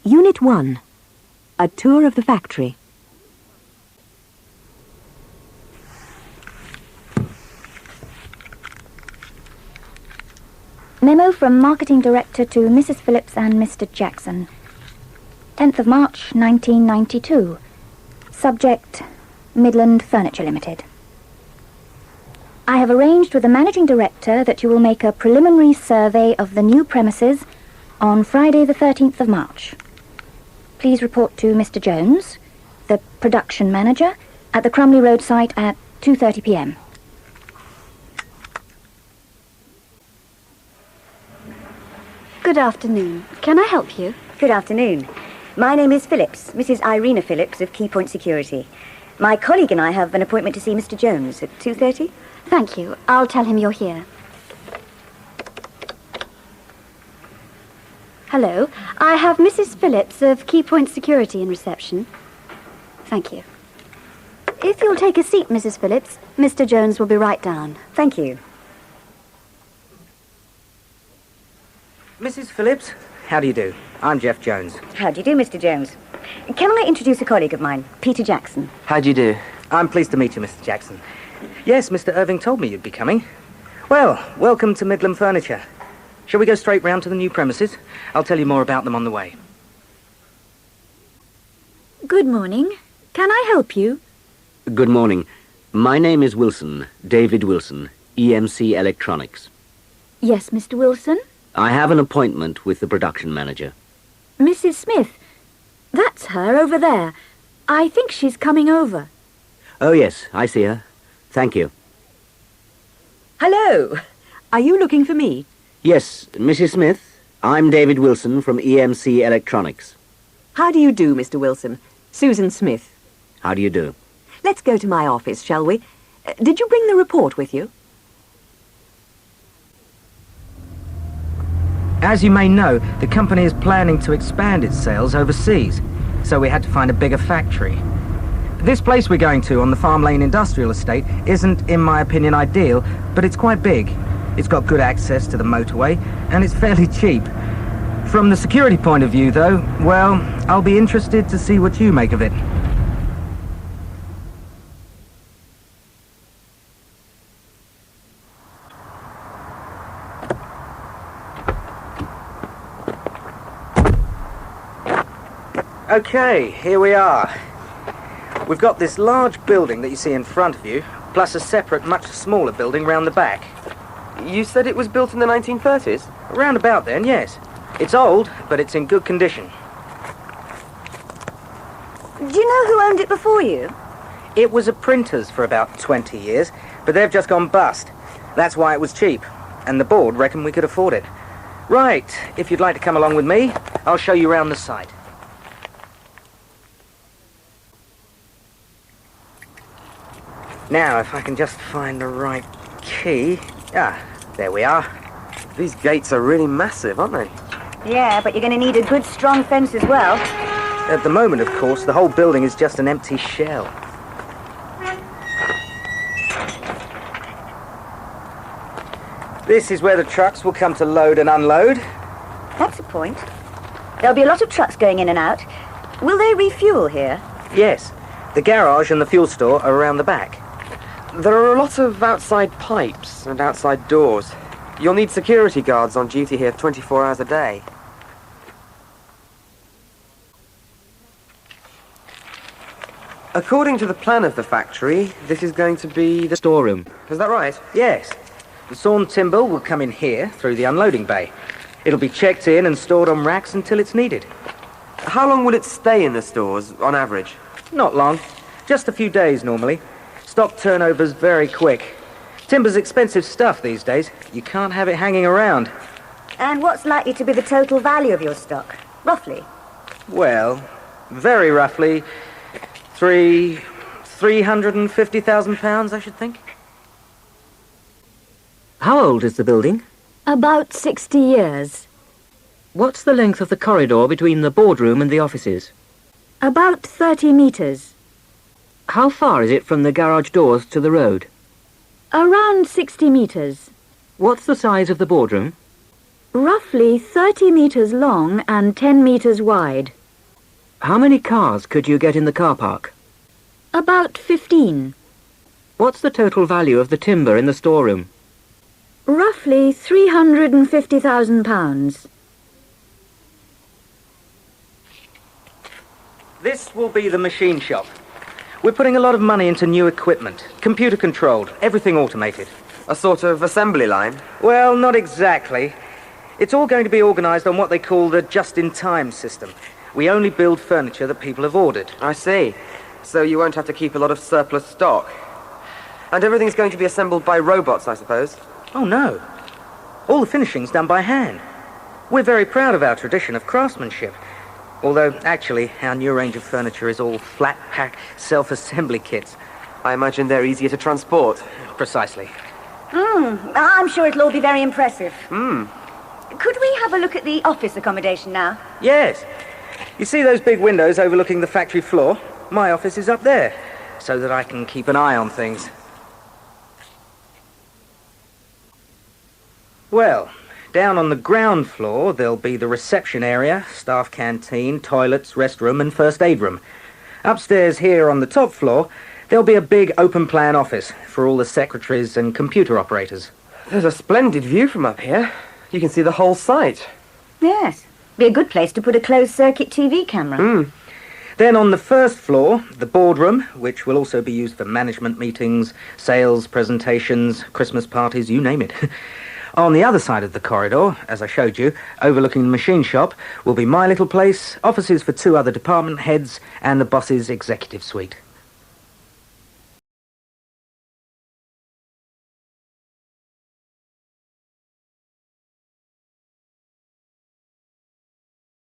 Unit 1. A tour of the factory. Memo from Marketing Director to Mrs. Phillips and Mr. Jackson. 10th of March, 1992. Subject, Midland Furniture Limited. I have arranged with the Managing Director that you will make a preliminary survey of the new premises on Friday the 13th of March. Please report to Mr. Jones, the production manager, at the Crumley Road site at 2:30 p.m. Good afternoon. Can I help you? Good afternoon. My name is Phillips, Mrs. Irina Phillips of Key Point Security. My colleague and I have an appointment to see Mr. Jones at 2:30. Thank you. I'll tell him you're here. Hello. I have Mrs. Phillips of Key Point Security in reception. Thank you. If you'll take a seat, Mrs. Phillips, Mr. Jones will be right down. Thank you. Mrs. Phillips, how do you do? I'm Jeff Jones. How do you do, Mr. Jones? Can I introduce a colleague of mine, Peter Jackson? How do you do? I'm pleased to meet you, Mr. Jackson. Yes, Mr. Irving told me you'd be coming. Well, welcome to Midland Furniture. Shall we go straight round to the new premises? I'll tell you more about them on the way. Good morning. Can I help you? Good morning. My name is Wilson, David Wilson, EMC Electronics. Yes, Mr. Wilson? I have an appointment with the production manager. Mrs. Smith. That's her over there. I think she's coming over. Oh, yes, I see her. Thank you. Hello. Are you looking for me? Yes, Mrs. Smith, I'm David Wilson from EMC Electronics. How do you do, Mr. Wilson? Susan Smith. How do you do? Let's go to my office, shall we? Did you bring the report with you? As you may know, the company is planning to expand its sales overseas, so we had to find a bigger factory. This place we're going to on the Farm Lane Industrial Estate isn't, in my opinion, ideal, but it's quite big. It's got good access to the motorway, and it's fairly cheap. From the security point of view, though, well, I'll be interested to see what you make of it. Okay, here we are. We've got this large building that you see in front of you, plus a separate, much smaller building round the back. You said it was built in the 1930s? Around about then, yes. It's old, but it's in good condition. Do you know who owned it before you? It was a printer's for about 20 years, but they've just gone bust. That's why it was cheap, and the board reckoned we could afford it. Right, if you'd like to come along with me, I'll show you around the site. Now, if I can just find the right key. Ah, there we are. These gates are really massive, aren't they? Yeah, but you're going to need a good, strong fence as well. At the moment, of course, the whole building is just an empty shell. This is where the trucks will come to load and unload. That's the point. There'll be a lot of trucks going in and out. Will they refuel here? Yes, the garage and the fuel store are around the back. There are a lot of outside pipes and outside doors. You'll need security guards on duty here 24 hours a day. According to the plan of the factory, this is going to be the storeroom. Is that right? Yes. The sawn timber will come in here through the unloading bay. It'll be checked in and stored on racks until it's needed. How long will it stay in the stores, on average? Not long. Just a few days, normally. Stock turnover's very quick. Timber's expensive stuff these days. You can't have it hanging around. And what's likely to be the total value of your stock, roughly? Well, very roughly, £350,000, I should think. How old is the building? About 60 years. What's the length of the corridor between the boardroom and the offices? About 30 meters. How far is it from the garage doors to the road? Around 60 meters. What's the size of the boardroom? Roughly 30 meters long and 10 meters wide. How many cars could you get in the car park? About 15. What's the total value of the timber in the storeroom? Roughly £350,000. This will be the machine shop. We're putting a lot of money into new equipment, computer-controlled, everything automated. A sort of assembly line? Well, not exactly. It's all going to be organised on what they call the just-in-time system. We only build furniture that people have ordered. I see. So you won't have to keep a lot of surplus stock. And everything's going to be assembled by robots, I suppose? Oh, no. All the finishing's done by hand. We're very proud of our tradition of craftsmanship. Although, actually, our new range of furniture is all flat-pack, self-assembly kits. I imagine they're easier to transport. Precisely. I'm sure it'll all be very impressive. Could we have a look at the office accommodation now? Yes. You see those big windows overlooking the factory floor? My office is up there, so that I can keep an eye on things. Well, down on the ground floor, there'll be the reception area, staff canteen, toilets, restroom, and first aid room. Upstairs here on the top floor, there'll be a big open-plan office for all the secretaries and computer operators. There's a splendid view from up here. You can see the whole site. Yes. Be a good place to put a closed-circuit TV camera. Then on the first floor, the boardroom, which will also be used for management meetings, sales, presentations, Christmas parties, you name it. On the other side of the corridor, as I showed you, overlooking the machine shop, will be my little place, offices for 2 other department heads, and the boss's executive suite.